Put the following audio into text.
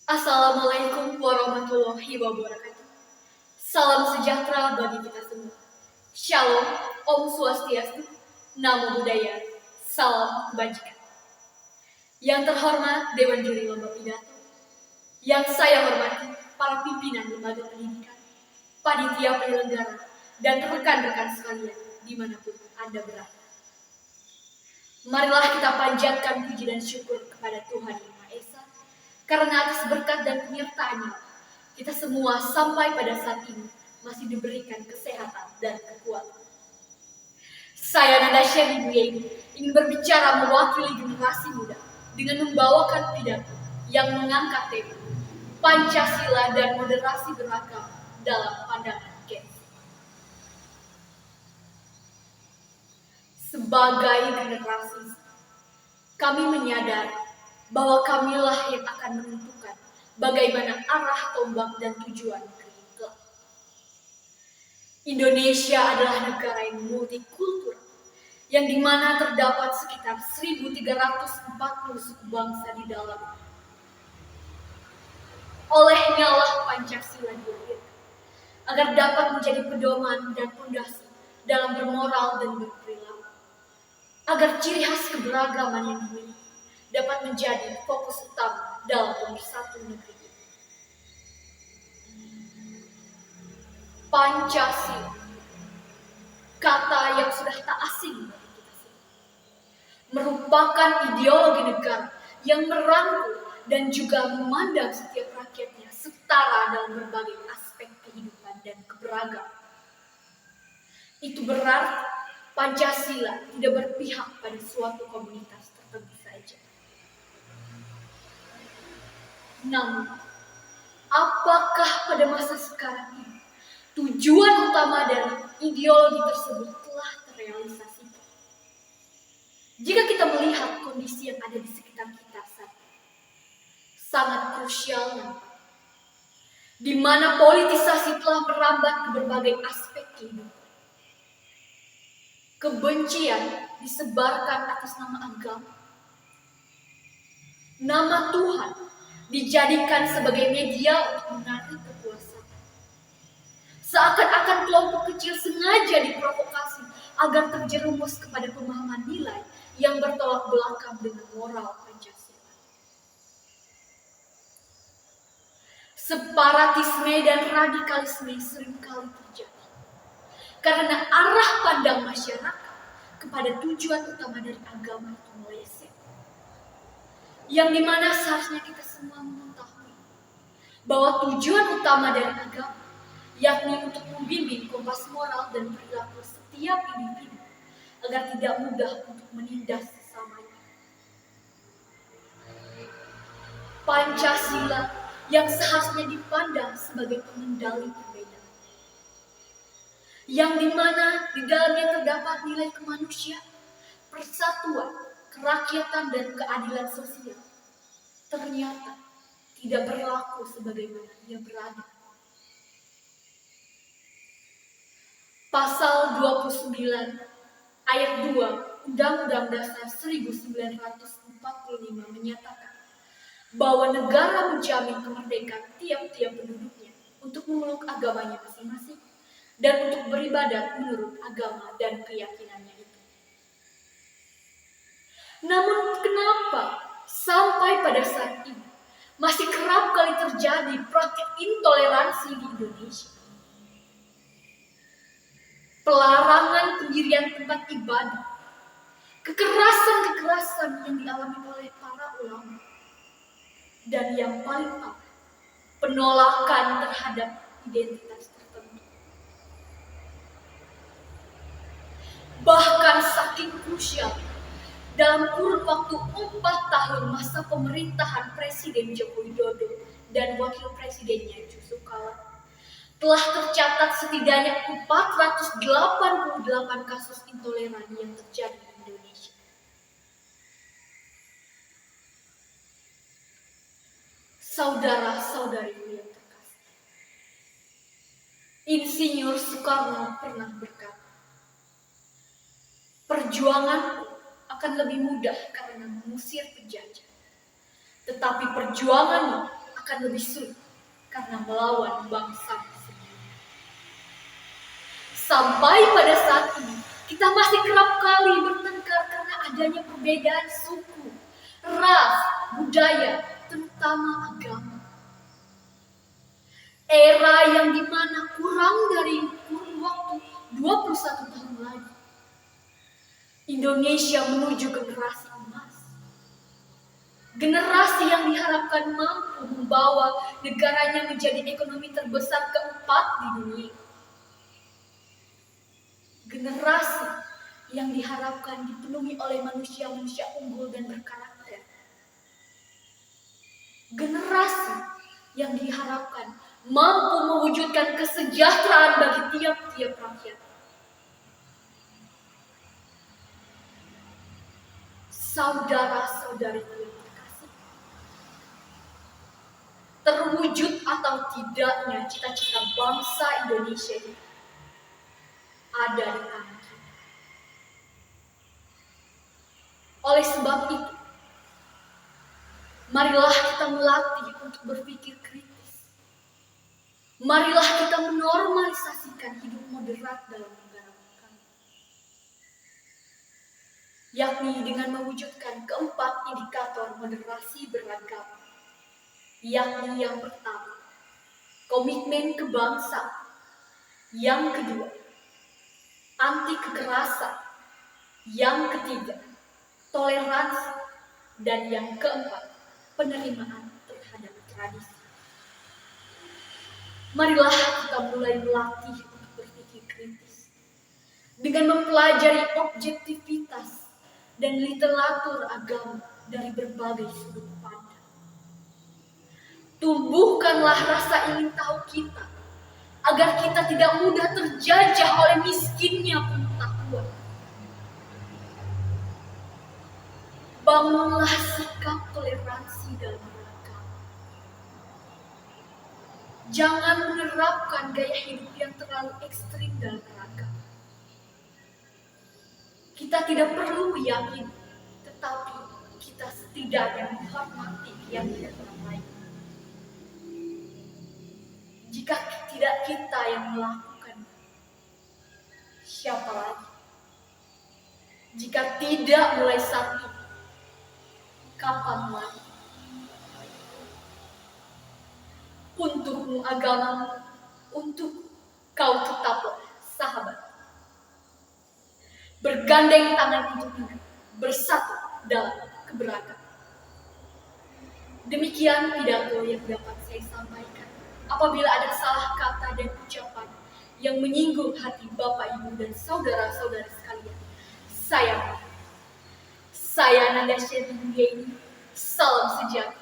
Assalamualaikum warahmatullahi wabarakatuh. Salam sejahtera bagi kita semua. Shalom, Om Swastiastu, Namo Buddhaya, Salam Kebajikan. Yang terhormat Dewan Juri Lomba Pidato, yang saya hormati para pimpinan lembaga pendidikan, panitia penyelenggara, dan rekan-rekan sekalian dimanapun Anda berada. Marilah kita panjatkan puji dan syukur kepada Tuhan Yang Maha Esa, karena atas berkat dan penyertaan-Nya, kita semua sampai pada saat ini masih diberikan kesehatan dan kekuatan. Saya Nanda Sherry Duyeni ingin berbicara mewakili generasi muda dengan membawakan pidato yang mengangkat tema Pancasila dan moderasi beragama dalam pandangan Gen Z. Sebagai generasi, kami menyadari bahwa kamilah yang akan menentukan bagaimana arah tombak dan tujuan negeri kelak. Indonesia adalah negara yang multikultural, yang dimana terdapat sekitar 1.340 suku bangsa di dalam. Olehnya lah Pancasila dilahirkan, agar dapat menjadi pedoman dan fondasi dalam bermoral dan berperilaku, agar ciri khas keberagaman yang dimiliki dapat menjadi fokus utama dalam pemersatu negeri ini. Pancasila, kata yang sudah tak asing bagi kita semua, merupakan ideologi negara yang merangkul dan juga memandang setiap rakyatnya setara dalam berbagai aspek kehidupan dan keberagaman. Itu berarti Pancasila tidak berpihak pada suatu komunitas tertentu saja. Namun, apakah pada masa sekarang ini tujuan utama dari ideologi tersebut telah terrealisasikan? Jika kita melihat kondisi yang ada di sekitar kita saat ini, sangat krusial nampak, di mana politisasi telah merambat ke berbagai aspek kehidupan. Kebencian disebarkan atas nama agama. Nama Tuhan dijadikan sebagai media untuk menarik kekuasaan. Seakan-akan kelompok kecil sengaja diprovokasi agar terjerumus kepada pemahaman nilai yang bertolak belakang dengan moral Pancasila. Separatisme dan radikalisme seringkali terjadi karena arah pandang masyarakat kepada tujuan utama dari agama itu meleset. Yang dimana seharusnya kita semua mengetahui bahwa tujuan utama dari agama yakni untuk membimbing kompas moral dan perilaku setiap individu agar tidak mudah untuk menindas sesamanya. Pancasila yang seharusnya dipandang sebagai pengendali perbedaan, yang dimana di dalamnya terdapat nilai kemanusiaan, persatuan, kerakyatan, dan keadilan sosial, ternyata tidak berlaku sebagaimana ia berada. Pasal 29 ayat 2 Undang-Undang Dasar 1945 menyatakan bahwa negara menjamin kemerdekaan tiap-tiap penduduknya untuk memeluk agamanya masing-masing dan untuk beribadah menurut agama dan keyakinannya itu. Namun kenapa sampai pada saat ini masih kerap kali terjadi praktik intoleransi di Indonesia? Pelarangan pendirian tempat ibadah, kekerasan-kekerasan yang dialami oleh para ulama, dan yang paling parah, penolakan terhadap identitas tertentu. Bahkan saking krusial, dalam kurun waktu 4 tahun masa pemerintahan Presiden Joko Widodo dan Wakil Presidennya Yusuf Kala, telah tercatat setidaknya 488 kasus intoleran yang terjadi di Indonesia. Saudara-saudariku yang terkasih, Insinyur Soekarno pernah berkata, perjuangan akan lebih mudah karena mengusir penjajah, tetapi perjuanganmu akan lebih sulit karena melawan bangsa sendiri. Sampai pada saat ini, kita masih kerap kali bertengkar karena adanya perbedaan suku, ras, budaya, terutama agama. Era yang dimana kurang dari kurun waktu 21 tahun lagi, Indonesia menuju generasi emas. Generasi yang diharapkan mampu membawa negaranya menjadi ekonomi terbesar keempat di dunia. Generasi yang diharapkan dipenuhi oleh manusia-manusia unggul dan berkarakter. Generasi yang diharapkan mampu mewujudkan kesejahteraan bagi tiap-tiap rakyat. Saudara-saudariku yang terkasih, terwujud atau tidaknya cita-cita bangsa Indonesia ini ada di tangan kita. Oleh sebab itu, marilah kita melatih untuk berpikir kritis. Marilah kita menormalisasikan hidup moderat dalam negara kami, yakni dengan mewujudkan keempat indikator moderasi beragama, yakni yang pertama, komitmen kebangsaan, yang kedua, anti kekerasan, yang ketiga, toleransi, dan yang keempat, penerimaan terhadap tradisi. Marilah kita mulai melatih untuk berpikir kritis dengan mempelajari objektivitas dan literatur agama dari berbagai sudut pandang. Tumbuhkanlah rasa ingin tahu kita agar kita tidak mudah terjajah oleh miskinnya pengetahuan. Bangunlah sikap toleransi dalam beragama. Jangan menerapkan gaya hidup yang terlalu ekstrim dalam beragama. Kita tidak perlu yakin, tetapi kita setidaknya menghormati keyakinan orang lain. Jika tidak kita yang melakukan, siapa lagi? Jika tidak mulai saat ini, kapan lagi? Untukmu agamamu, untuk kau tetaplah sahabat. Bergandeng tangan untuk negeri, bersatu dalam keberagaman. Demikian pidato yang dapat saya sampaikan. Apabila ada salah kata dan ucapan yang menyinggung hati Bapak, Ibu, dan saudara-saudara sekalian, saya Nanda Sherly, salam sejahtera.